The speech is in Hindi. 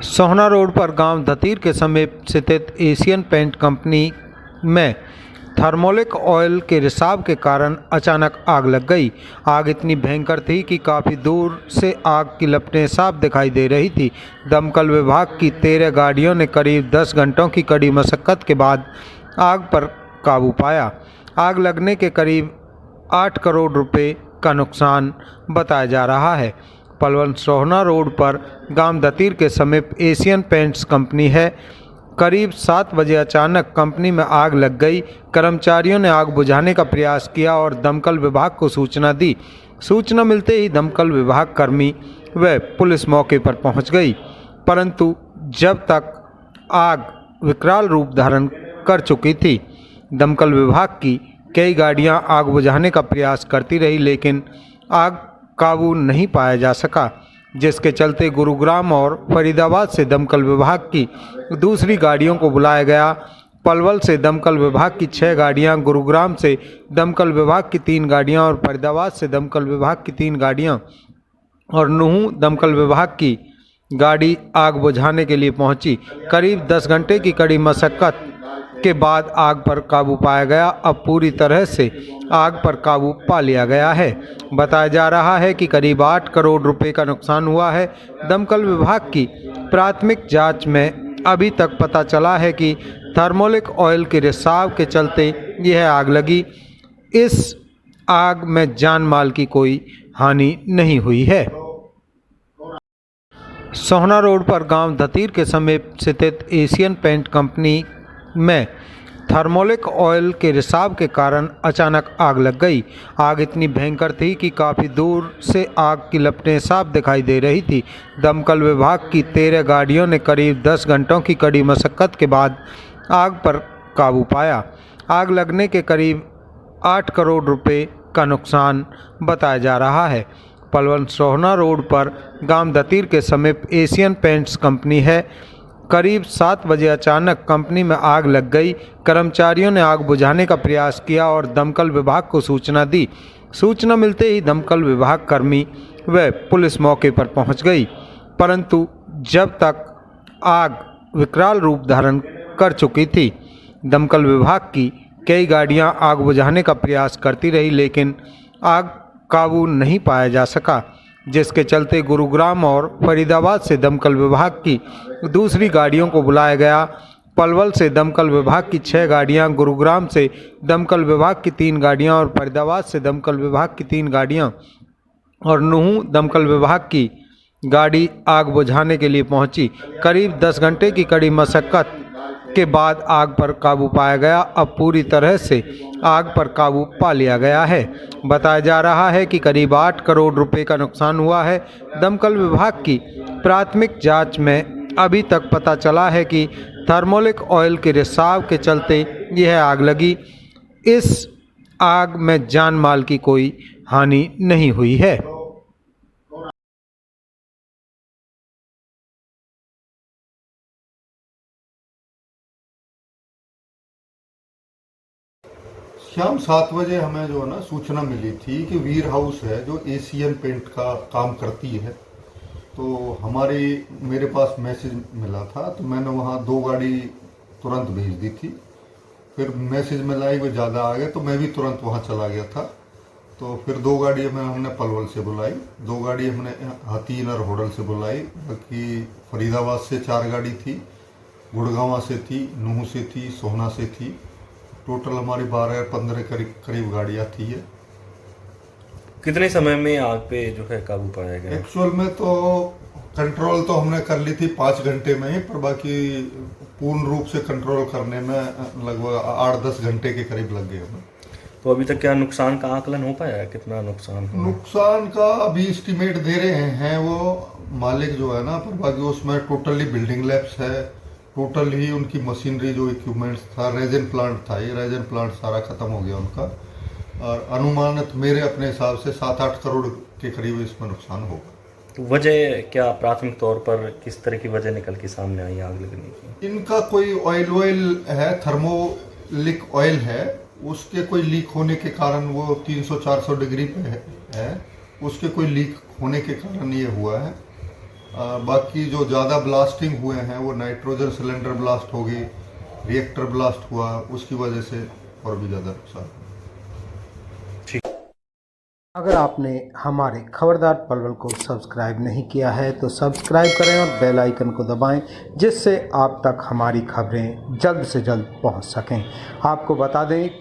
सोहना रोड पर गांव धतीर के समीप स्थित एशियन पेंट कंपनी में थर्मोलिक ऑयल के रिसाव के कारण अचानक आग लग गई। आग इतनी भयंकर थी कि काफ़ी दूर से आग की लपटें साफ दिखाई दे रही थी। दमकल विभाग की 13 गाड़ियों ने करीब 10 घंटों की कड़ी मशक्कत के बाद आग पर काबू पाया। आग लगने के करीब 8 करोड़ रुपए का नुकसान बताया जा रहा है। पलवल सोहना रोड पर गांव धतीर के समीप एशियन पेंट्स कंपनी है। करीब 7 बजे अचानक कंपनी में आग लग गई। कर्मचारियों ने आग बुझाने का प्रयास किया और दमकल विभाग को सूचना दी। सूचना मिलते ही दमकल विभाग कर्मी व पुलिस मौके पर पहुंच गई, परंतु जब तक आग विकराल रूप धारण कर चुकी थी। दमकल विभाग की कई गाड़ियां आग बुझाने का प्रयास करती रही, लेकिन आग काबू नहीं पाया जा सका, जिसके चलते गुरुग्राम और फरीदाबाद से दमकल विभाग की दूसरी गाड़ियों को बुलाया गया। पलवल से दमकल विभाग की 6 गाड़ियां, गुरुग्राम से दमकल विभाग की 3 गाड़ियां और फरीदाबाद से दमकल विभाग की 3 गाड़ियां और नूह दमकल विभाग की गाड़ी आग बुझाने के लिए पहुंची। करीब 10 घंटे की कड़ी मशक्कत के बाद आग पर काबू पाया गया। अब पूरी तरह से आग पर काबू पा लिया गया है। बताया जा रहा है कि करीब 8 करोड़ रुपए का नुकसान हुआ है। दमकल विभाग की प्राथमिक जांच में अभी तक पता चला है कि थर्मोलिक ऑयल के रिसाव के चलते यह आग लगी। इस आग में जान माल की कोई हानि नहीं हुई है। सोहना रोड पर गांव धतीर के समीप स्थित एशियन पेंट कंपनी में थर्मोलिक ऑयल के रिसाव के कारण अचानक आग लग गई। आग इतनी भयंकर थी कि काफ़ी दूर से आग की लपटें साफ दिखाई दे रही थी। दमकल विभाग की 13 गाड़ियों ने करीब 10 घंटों की कड़ी मशक्कत के बाद आग पर काबू पाया। आग लगने के करीब 8 करोड़ रुपए का नुकसान बताया जा रहा है। पलवल सोहना रोड पर गांव धतीर के समीप एशियन पेंट्स कंपनी है। करीब 7 बजे अचानक कंपनी में आग लग गई। कर्मचारियों ने आग बुझाने का प्रयास किया और दमकल विभाग को सूचना दी। सूचना मिलते ही दमकल विभाग कर्मी व पुलिस मौके पर पहुंच गई, परंतु जब तक आग विकराल रूप धारण कर चुकी थी। दमकल विभाग की कई गाड़ियां आग बुझाने का प्रयास करती रही, लेकिन आग काबू नहीं पाया जा सका, जिसके चलते गुरुग्राम और फरीदाबाद से दमकल विभाग की दूसरी गाड़ियों को बुलाया गया। पलवल से दमकल विभाग की 6 गाड़ियां, गुरुग्राम से दमकल विभाग की 3 गाड़ियां और फरीदाबाद से दमकल विभाग की 3 गाड़ियां और नूह दमकल विभाग की गाड़ी आग बुझाने के लिए पहुंची। करीब 10 घंटे की कड़ी मशक्कत के बाद आग पर काबू पाया गया। अब पूरी तरह से आग पर काबू पा लिया गया है। बताया जा रहा है कि करीब 8 करोड़ रुपए का नुकसान हुआ है। दमकल विभाग की प्राथमिक जांच में अभी तक पता चला है कि थर्मोलिक ऑयल के रिसाव के चलते यह आग लगी। इस आग में जान माल की कोई हानि नहीं हुई है। शाम 7 बजे हमें जो है ना सूचना मिली थी कि वीर हाउस है जो एशियन पेंट का काम करती है, तो मेरे पास मैसेज मिला था, तो मैंने वहाँ 2 गाड़ी तुरंत भेज दी थी। फिर मैसेज मिला ही वो ज़्यादा आ गया, तो मैं भी तुरंत वहाँ चला गया था। तो फिर 2 गाड़ी हमने पलवल से बुलाई, 2 गाड़ी हमने हतीन और होडल से बुलाई, बाकी फरीदाबाद से 4 गाड़ी थी, गुड़गांव से थी, नूह से थी, सोहना से थी। टोटल हमारी 12-15 करीब गाड़ियाँ थी है। कितने समय में आग पे जो है काबू पाया गया? एक्चुअल में तो कंट्रोल तो हमने कर ली थी 5 घंटे में ही, पर बाकी पूर्ण रूप से कंट्रोल करने में लगभग 8-10 घंटे के करीब लग गए हमें। तो अभी तक क्या नुकसान का आकलन हो पाया है? कितना नुकसान हुआ? नुकसान का अभी एस्टिमेट दे रहे हैं वो मालिक जो है ना, पर बाकी उसमें टोटली बिल्डिंग लैब्स है, टोटल ही उनकी मशीनरी जो इक्विपमेंट्स था, रेजन प्लांट था, ये रेजन प्लांट सारा खत्म हो गया उनका, और अनुमानित मेरे अपने हिसाब से 7-8 करोड़ के करीब इसमें नुकसान होगा। तो वजह क्या प्राथमिक तौर पर किस तरह की वजह निकल के सामने आई आग लगने की? इनका कोई ऑयल है, थर्मोलिक ऑयल है, उसके कोई लीक होने के कारण वो 300-400 डिग्री पे है, उसके कोई लीक होने के कारण ये हुआ है। बाकी जो ज़्यादा ब्लास्टिंग हुए हैं वो नाइट्रोजन सिलेंडर ब्लास्ट हो गई, रिएक्टर ब्लास्ट हुआ, उसकी वजह से और भी ज़्यादा नुकसान। अगर आपने हमारे खबरदार पलवल को सब्सक्राइब नहीं किया है तो सब्सक्राइब करें और बेल आइकन को दबाएं, जिससे आप तक हमारी खबरें जल्द से जल्द पहुंच सकें। आपको बता दें